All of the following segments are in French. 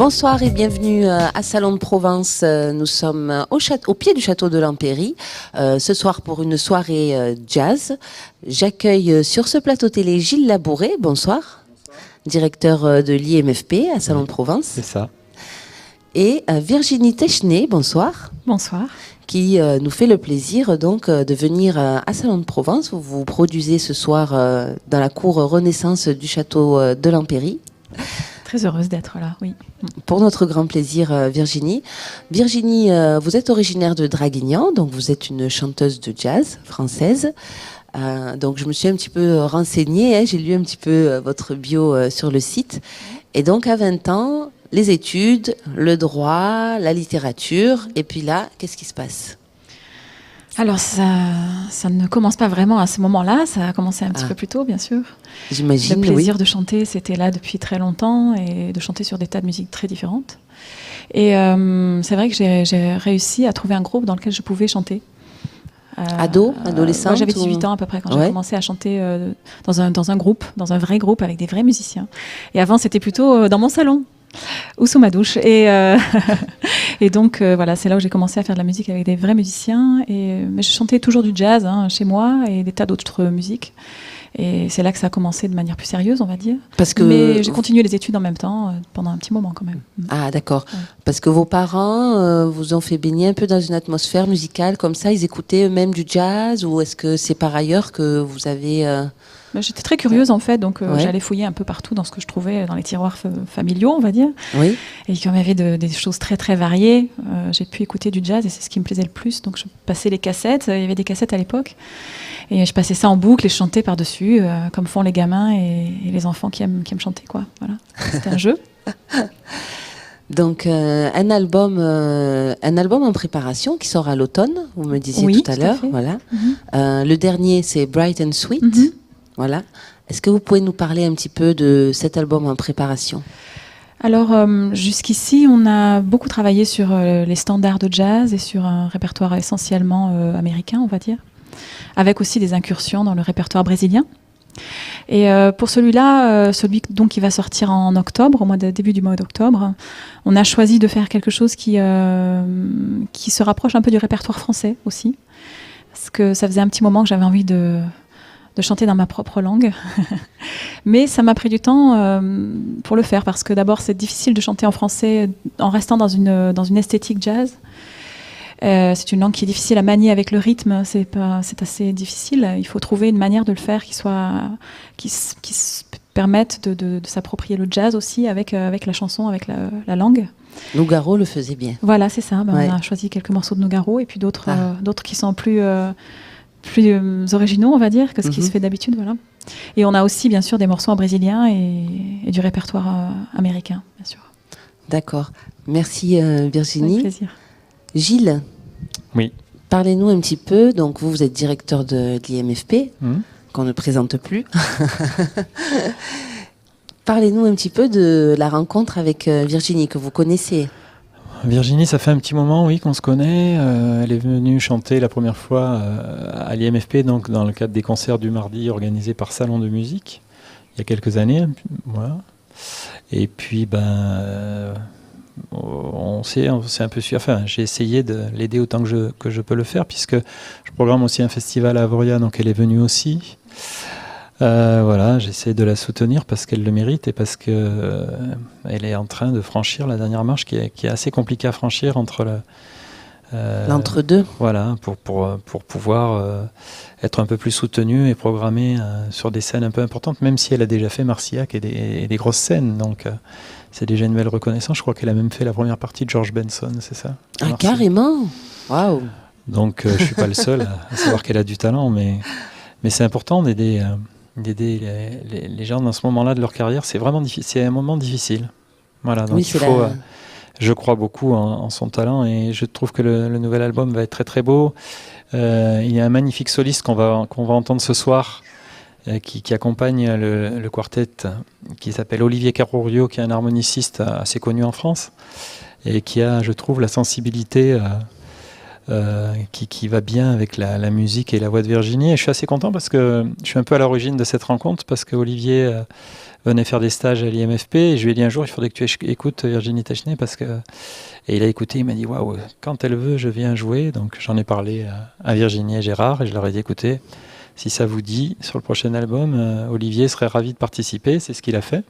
Bonsoir et bienvenue à Salon de Provence. Nous sommes au pied du château de l'Empéry, ce soir pour une soirée jazz. J'accueille sur ce plateau télé Gilles Labouret, bonsoir, directeur de l'IMFP à Salon de Provence. C'est ça. Et Virginie Techenet, bonsoir. Bonsoir. Qui nous fait le plaisir donc de venir à Salon de Provence. Vous vous produisez ce soir dans la cour Renaissance du château de l'Empéry. Très heureuse d'être là, oui. Pour notre grand plaisir, Virginie. Virginie, vous êtes originaire de Draguignan, donc vous êtes une chanteuse de jazz française. Donc je me suis un petit peu renseignée, j'ai lu un petit peu votre bio sur le site. Et donc à 20 ans, les études, le droit, la littérature, et puis là, qu'est-ce qui se passe ? Alors ça ne commence pas vraiment à ce moment-là, ça a commencé un petit peu plus tôt, bien sûr. J'imagine, le plaisir oui. de chanter, c'était là depuis très longtemps, et de chanter sur des tas de musiques très différentes. Et c'est vrai que j'ai réussi à trouver un groupe dans lequel je pouvais chanter. Adolescente J'avais 18 ans à peu près quand j'ai commencé à chanter dans un groupe, dans un vrai groupe avec des vrais musiciens. Et avant, c'était plutôt dans mon salon ou sous ma douche. Et donc, voilà, c'est là où j'ai commencé à faire de la musique avec des vrais musiciens. Mais je chantais toujours du jazz chez moi et des tas d'autres musiques. Et c'est là que ça a commencé de manière plus sérieuse, on va dire. Mais j'ai continué les études en même temps, pendant un petit moment quand même. Ah, d'accord. Ouais. Parce que vos parents vous ont fait baigner un peu dans une atmosphère musicale comme ça. Ils écoutaient eux-mêmes du jazz, ou est-ce que c'est par ailleurs que vous avez... J'étais très curieuse en fait, donc j'allais fouiller un peu partout dans ce que je trouvais dans les tiroirs familiaux, on va dire. Oui. Et comme il y avait des choses très très variées, j'ai pu écouter du jazz et c'est ce qui me plaisait le plus. Donc je passais les cassettes, il y avait des cassettes à l'époque, et je passais ça en boucle et je chantais par-dessus, comme font les gamins et les enfants qui aiment chanter, quoi. Voilà. C'était un jeu. Donc un album en préparation qui sort à l'automne, vous me disiez tout à l'heure. Voilà. Le dernier, c'est Bright and Sweet. Voilà. Est-ce que vous pouvez nous parler un petit peu de cet album en préparation ? Alors, jusqu'ici, on a beaucoup travaillé sur les standards de jazz et sur un répertoire essentiellement américain, on va dire, avec aussi des incursions dans le répertoire brésilien. Et pour celui-là, celui donc qui va sortir en octobre, début du mois d'octobre, on a choisi de faire quelque chose qui se rapproche un peu du répertoire français aussi, parce que ça faisait un petit moment que j'avais envie de chanter dans ma propre langue. Mais ça m'a pris du temps pour le faire, parce que d'abord, c'est difficile de chanter en français en restant dans une esthétique jazz. C'est une langue qui est difficile à manier avec le rythme, c'est assez difficile. Il faut trouver une manière de le faire qui permette de s'approprier le jazz aussi avec la chanson, avec la langue. Nougaro le faisait bien. Voilà, c'est ça. On a choisi quelques morceaux de Nougaro et puis d'autres qui sont plus originaux, on va dire, que ce qui se fait d'habitude, voilà. Et on a aussi, bien sûr, des morceaux en brésilien et du répertoire américain, bien sûr. D'accord. Merci Virginie. Avec plaisir. Gilles. Oui. Parlez-nous un petit peu. Donc vous êtes directeur de l'IMFP, qu'on ne présente plus. Parlez-nous un petit peu de la rencontre avec Virginie, que vous connaissez. Virginie, ça fait un petit moment, oui, qu'on se connaît. Elle est venue chanter la première fois à l'IMFP, donc dans le cadre des concerts du mardi organisés par Salon de musique, il y a quelques années. Voilà. Et puis, on s'est un peu suivi. Enfin, j'ai essayé de l'aider autant que je peux le faire, puisque je programme aussi un festival à Avoria, donc elle est venue aussi. Voilà, j'essaie de la soutenir parce qu'elle le mérite et parce que elle est en train de franchir la dernière marche qui est assez compliquée à franchir entre l'entre-deux. Voilà, pour pouvoir être un peu plus soutenue et programmée sur des scènes un peu importantes, même si elle a déjà fait Marcillac et des grosses scènes. Donc c'est déjà une belle reconnaissance. Je crois qu'elle a même fait la première partie de George Benson, c'est ça ? Ah, carrément ! Waouh ! Donc je suis pas le seul à savoir qu'elle a du talent, mais c'est important d'aider les gens dans ce moment-là de leur carrière. C'est vraiment difficile, c'est un moment difficile. Voilà, donc je crois beaucoup en son talent et je trouve que le nouvel album va être très très beau. Il y a un magnifique soliste qu'on va entendre ce soir qui accompagne le quartet, qui s'appelle Olivier Carrourio, qui est un harmoniciste assez connu en France et qui a, je trouve, la sensibilité qui va bien avec la musique et la voix de Virginie. Et je suis assez content parce que je suis un peu à l'origine de cette rencontre, parce qu'Olivier venait faire des stages à l'IMFP et je lui ai dit un jour, il faudrait que tu écoutes Virginie Techenet et il a écouté, il m'a dit waouh, quand elle veut, je viens jouer. Donc j'en ai parlé à Virginie et Gérard et je leur ai dit écoutez, si ça vous dit, sur le prochain album, Olivier serait ravi de participer. C'est ce qu'il a fait.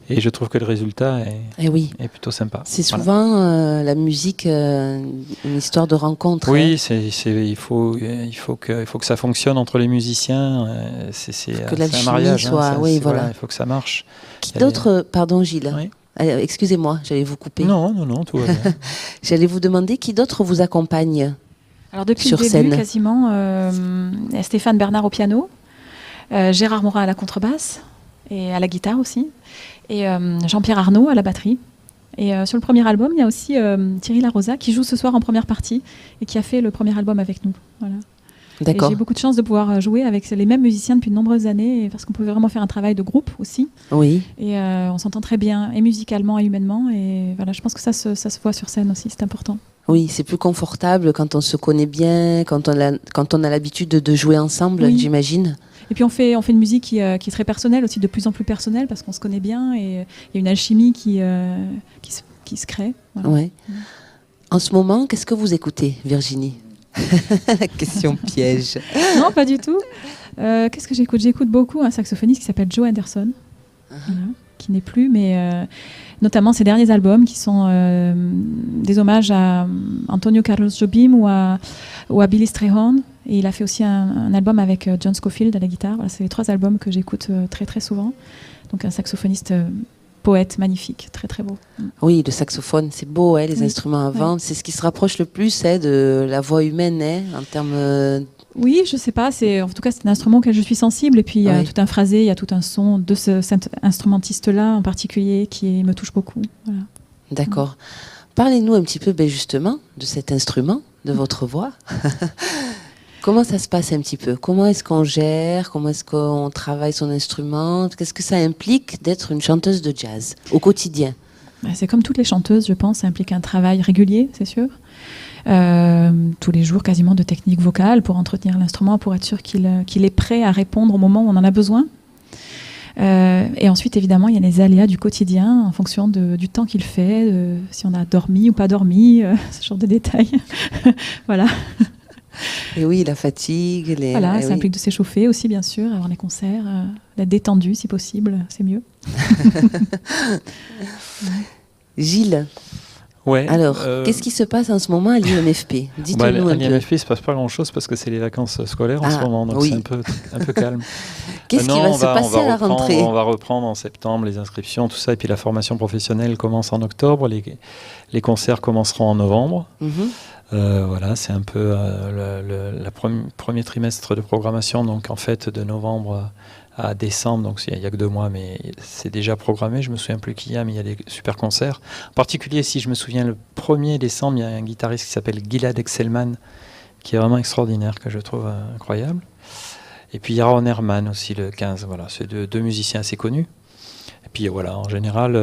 Et je trouve que le résultat est plutôt sympa. C'est souvent la musique, une histoire de rencontre. Oui, il faut que ça fonctionne entre les musiciens. C'est un mariage. Soit, oui, voilà. Il faut que ça marche. Qui d'autre, pardon Gilles, oui. Excusez-moi, j'allais vous couper. Non, tout va bien. J'allais vous demander qui d'autre vous accompagne. Alors depuis sur le début, scène. quasiment, Stéphane Bernard au piano, Gérard Morin à la contrebasse et à la guitare aussi, et Jean-Pierre Arnaud à la batterie. Et sur le premier album, il y a aussi Thierry Larosa qui joue ce soir en première partie et qui a fait le premier album avec nous. Voilà. D'accord. Et j'ai beaucoup de chance de pouvoir jouer avec les mêmes musiciens depuis de nombreuses années, parce qu'on pouvait vraiment faire un travail de groupe aussi. Oui. Et on s'entend très bien, et musicalement et humainement. Et voilà, je pense que ça se voit sur scène aussi, c'est important. Oui, c'est plus confortable quand on se connaît bien, quand on a l'habitude de jouer ensemble, oui. J'imagine. Et puis on fait une musique qui est très personnelle aussi, de plus en plus personnelle, parce qu'on se connaît bien et il y a une alchimie qui se crée. Voilà. Ouais. En ce moment, qu'est-ce que vous écoutez, Virginie? La question piège. Non, pas du tout. Qu'est-ce que j'écoute? J'écoute beaucoup un saxophoniste qui s'appelle Joe Anderson, voilà, qui n'est plus, mais notamment ses derniers albums qui sont des hommages à Antonio Carlos Jobim ou à Billy Strayhorn. Et il a fait aussi un album avec John Scofield à la guitare. Voilà, c'est les 3 albums que j'écoute très très souvent. Donc un saxophoniste poète magnifique, très très beau. Oui, le saxophone, c'est beau, les instruments à vent. Oui. C'est ce qui se rapproche le plus de la voix humaine en termes... Oui, je sais pas. En tout cas, c'est un instrument auquel je suis sensible. Et puis, il y a tout un phrasé, il y a tout un son de cet instrumentiste-là en particulier qui me touche beaucoup. Voilà. D'accord. Parlez-nous un petit peu justement de cet instrument, de votre voix. Comment ça se passe un petit peu? Comment est-ce qu'on gère? Comment est-ce qu'on travaille son instrument? Qu'est-ce que ça implique d'être une chanteuse de jazz au quotidien? C'est comme toutes les chanteuses, je pense. Ça implique un travail régulier, c'est sûr. Tous les jours, quasiment, de technique vocale pour entretenir l'instrument, pour être sûr qu'il est prêt à répondre au moment où on en a besoin. Et ensuite, évidemment, il y a les aléas du quotidien en fonction du temps qu'il fait, si on a dormi ou pas dormi, ce genre de détails. Voilà. Et oui, la fatigue. Voilà, ça implique de s'échauffer aussi, bien sûr, avant les concerts, d'être détendu si possible, c'est mieux. Gilles. Ouais, alors, qu'est-ce qui se passe en ce moment à l'IMFP? Dites-nous un peu. À l'IMFP, il ne se passe pas grand-chose parce que c'est les vacances scolaires en ce moment, donc c'est un peu calme. Qu'est-ce qui va se passer à la rentrée? On va reprendre en septembre les inscriptions, tout ça, et puis la formation professionnelle commence en octobre, les concerts commenceront en novembre. Voilà, c'est un peu le premier trimestre de programmation, donc en fait de novembre à décembre, donc il n'y a que 2 mois, mais c'est déjà programmé. Je me souviens plus qui y a, mais il y a des super concerts. En particulier, si je me souviens, le 1er décembre, il y a un guitariste qui s'appelle Gilad Excelman, qui est vraiment extraordinaire, que je trouve incroyable. Et puis il y a Ron Herman aussi le 15, voilà, c'est 2 musiciens assez connus. Et puis voilà, en général,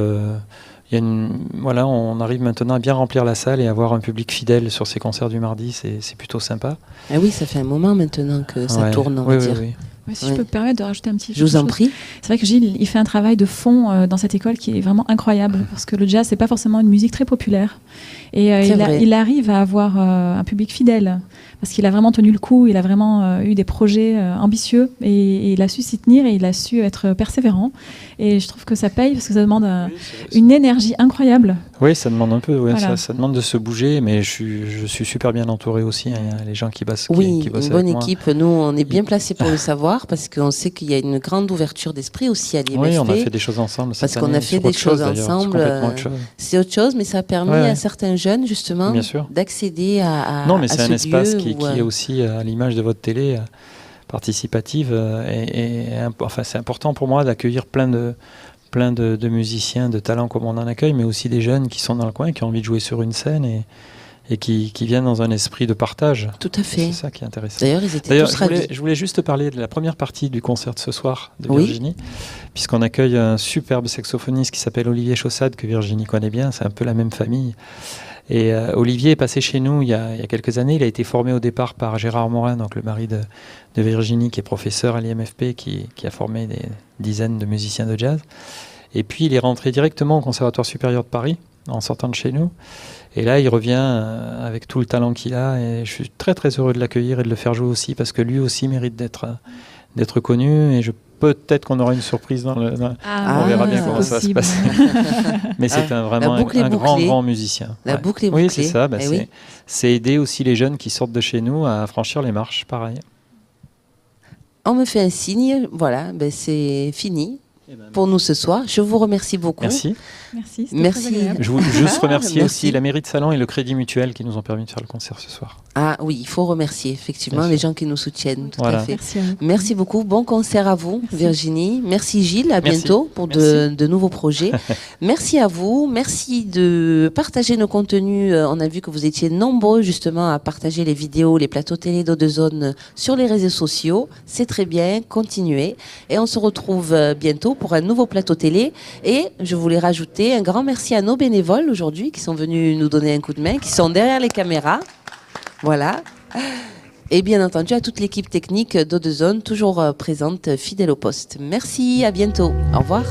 on arrive maintenant à bien remplir la salle et avoir un public fidèle sur ces concerts du mardi, c'est plutôt sympa. Ah oui, ça fait un moment maintenant que ça tourne, on va dire. Oui, si je peux me permettre de rajouter un petit chose. Je vous en prie. C'est vrai que Gilles, il fait un travail de fond dans cette école qui est vraiment incroyable, parce que le jazz, c'est pas forcément une musique très populaire. Et il arrive à avoir un public fidèle, parce qu'il a vraiment tenu le coup, il a vraiment eu des projets ambitieux, et il a su s'y tenir, et il a su être persévérant. Et je trouve que ça paye, parce que ça demande une énergie incroyable. Oui, ça demande un peu, voilà. ça demande de se bouger, mais je suis super bien entouré aussi, hein, il y a les gens qui bossent qui bossent une bonne équipe. Nous, on est bien placés pour le savoir, parce qu'on sait qu'il y a une grande ouverture d'esprit aussi à l'IMFP. Oui, on a fait des choses ensemble. Parce qu'on a fait des choses ensemble. C'est autre chose, mais ça a permis à certains jeunes, justement, d'accéder à Non, mais c'est un espace qui est aussi, à l'image de votre télé, participative. Enfin, c'est important pour moi d'accueillir plein de musiciens, de talents comme on en accueille, mais aussi des jeunes qui sont dans le coin, qui ont envie de jouer sur une scène et qui viennent dans un esprit de partage. Tout à fait. C'est ça qui est intéressant. D'ailleurs, ils étaient tous ravis. Je voulais juste parler de la première partie du concert de ce soir de Virginie, puisqu'on accueille un superbe saxophoniste qui s'appelle Olivier Chaussade, que Virginie connaît bien, c'est un peu la même famille. Et Olivier est passé chez nous il y a quelques années. Il a été formé au départ par Gérard Morin, donc le mari de Virginie, qui est professeur à l'IMFP, qui a formé des dizaines de musiciens de jazz. Et puis il est rentré directement au Conservatoire supérieur de Paris en sortant de chez nous. Et là, il revient avec tout le talent qu'il a. Et je suis très très heureux de l'accueillir et de le faire jouer aussi, parce que lui aussi mérite d'être connu. Et peut-être qu'on aura une surprise on verra bien comment ça va se passer. Mais c'est vraiment un grand musicien. La boucle est bouclée. Oui, c'est ça. C'est aider aussi les jeunes qui sortent de chez nous à franchir les marches, pareil. On me fait un signe, voilà, c'est fini pour nous ce soir. Je vous remercie beaucoup. Merci. Merci. Je veux juste remercier aussi la mairie de Salon et le Crédit Mutuel qui nous ont permis de faire le concert ce soir. Ah oui, il faut remercier effectivement les gens qui nous soutiennent. Tout à fait. Merci beaucoup. Bon concert à vous, Virginie. Merci Gilles. À bientôt pour de nouveaux projets. Merci à vous. Merci de partager nos contenus. On a vu que vous étiez nombreux justement à partager les vidéos, les plateaux télé d'Eau-de-Zone sur les réseaux sociaux. C'est très bien. Continuez. Et on se retrouve bientôt pour un nouveau plateau télé. Et je voulais rajouter un grand merci à nos bénévoles aujourd'hui qui sont venus nous donner un coup de main, qui sont derrière les caméras. Voilà. Et bien entendu à toute l'équipe technique d'Eau-de-Zone, toujours présente, fidèle au poste. Merci, à bientôt. Au revoir.